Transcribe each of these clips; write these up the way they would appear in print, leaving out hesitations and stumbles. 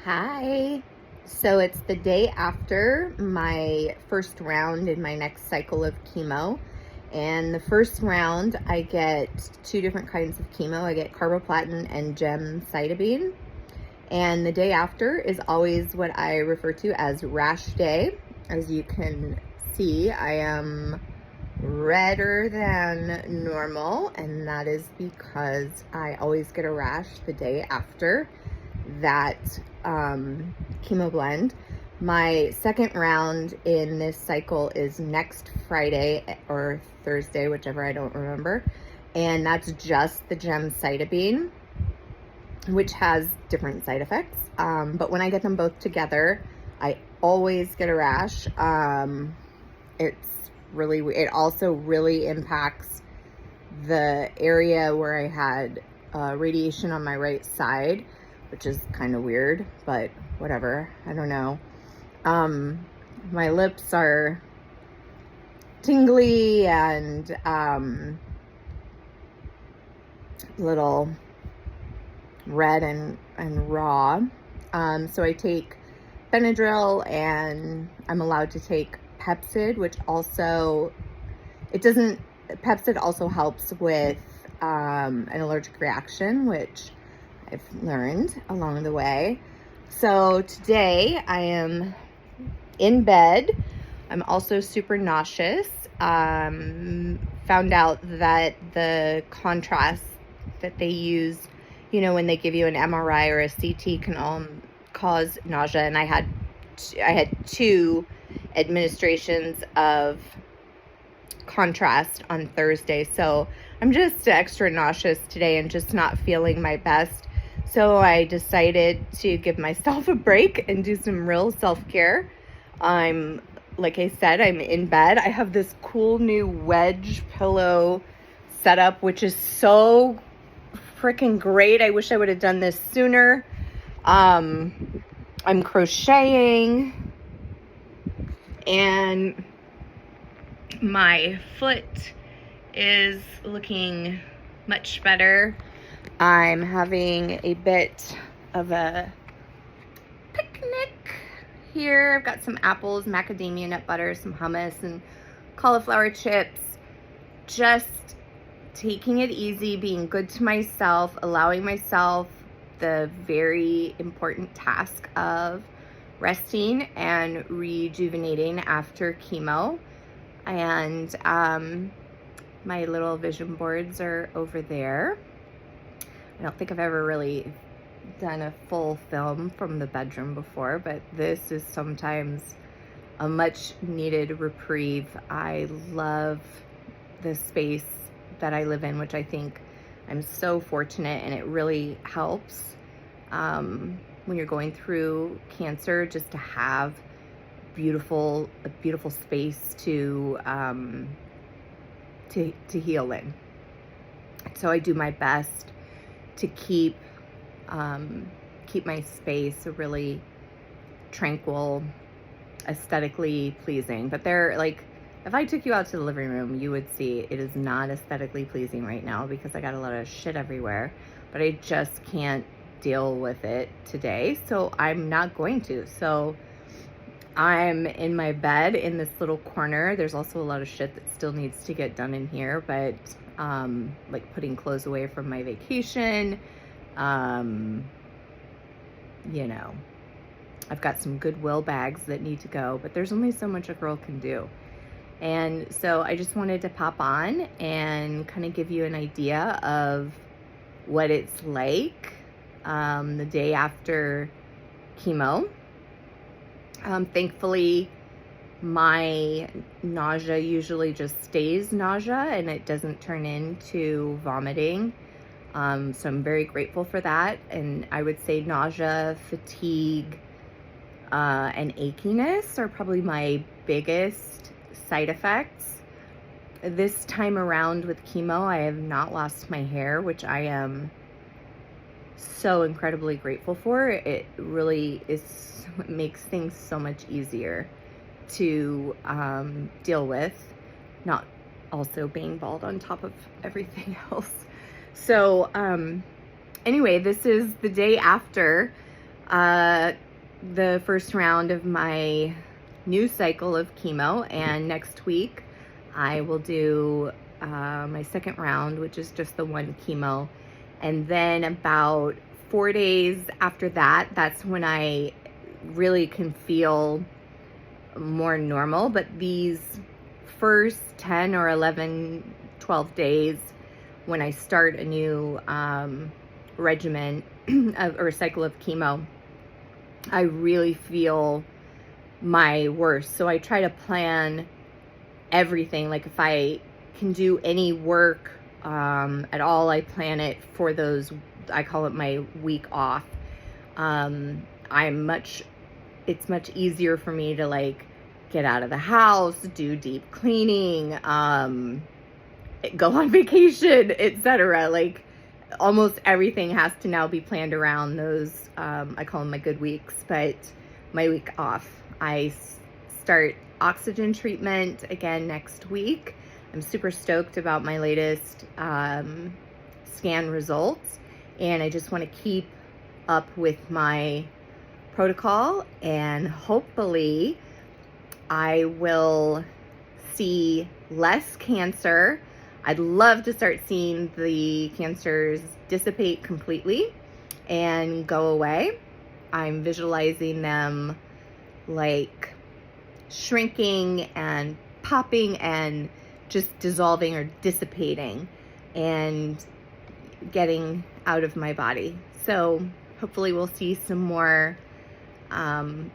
Hi. So it's the day after my first round in my next cycle of chemo. And the first round, I get two different kinds of chemo. I get carboplatin and gemcitabine. And the day after is always what I refer to as rash day. As you can see, I am redder than normal, and that is because I always get a rash the day after that chemo blend. My second round in this cycle is next Friday or Thursday, whichever, I don't remember. And that's just the gemcitabine, which has different side effects. But when I get them both together, I always get a rash. It also really impacts the area where I had radiation on my right side, which is kind of weird, but whatever. I don't know. My lips are tingly and little red and raw. So I take Benadryl, and I'm allowed to take Pepcid, which also, Pepcid also helps with an allergic reaction, which I've learned along the way. So today I am in bed. I'm also super nauseous. Found out that the contrast that they use, when they give you an MRI or a CT, can cause nausea. And I had two administrations of contrast on Thursday. So I'm just extra nauseous today and just not feeling my best. So I decided to give myself a break and do some real self-care. Like I said, I'm in bed. I have this cool new wedge pillow setup, which is so freaking great. I wish I would have done this sooner. I'm crocheting, and my foot is looking much better. I'm having a bit of a picnic here. I've got some apples, macadamia nut butter, some hummus, and cauliflower chips. Just taking it easy, being good to myself, allowing myself the very important task of resting and rejuvenating after chemo. And my little vision boards are over there. I don't think I've ever really done a full film from the bedroom before, but this is sometimes a much needed reprieve. I love the space that I live in, which I think I'm so fortunate, and it really helps when you're going through cancer, just to have a beautiful space to heal in. So I do my best to keep my space really tranquil, aesthetically pleasing. But if I took you out to the living room, you would see it is not aesthetically pleasing right now because I got a lot of shit everywhere, but I just can't deal with it today, so I'm not going to. So I'm in my bed in this little corner. There's also a lot of shit that still needs to get done in here, but like putting clothes away from my vacation. I've got some Goodwill bags that need to go, but there's only so much a girl can do. And so I just wanted to pop on and kind of give you an idea of what it's like the day after chemo. Thankfully, my nausea usually just stays nausea and it doesn't turn into vomiting. So I'm very grateful for that. And I would say nausea, fatigue, and achiness are probably my biggest side effects. This time around with chemo, I have not lost my hair, which I am so incredibly grateful for. It really makes things so much easier to deal with, not also being bald on top of everything else. So anyway, this is the day after. The first round of my new cycle of chemo, and next week I will do my second round, which is just the one chemo. And then about 4 days after that, that's when I really can feel more normal. But these first 10 or 11, 12 days, when I start a new regimen or cycle of chemo, I really feel my worst. So I try to plan everything. Like if I can do any work at all, I plan it for those, I call it my week off. It's much easier for me to like get out of the house, do deep cleaning, go on vacation, etc. Like almost everything has to now be planned around those, I call them my good weeks, but my week off. I start oxygen treatment again next week. I'm super stoked about my latest scan results, and I just want to keep up with my protocol, and hopefully I will see less cancer. I'd love to start seeing the cancers dissipate completely and go away. I'm visualizing them like shrinking and popping and just dissolving or dissipating and getting out of my body. So hopefully we'll see some more,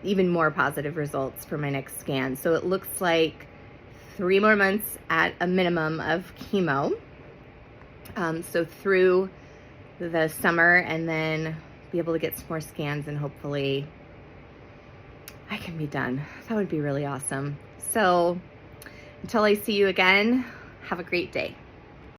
even more positive results for my next scan. So it looks like 3 more months at a minimum of chemo. So through the summer, and then be able to get some more scans, and hopefully I can be done. That would be really awesome. So until I see you again, have a great day.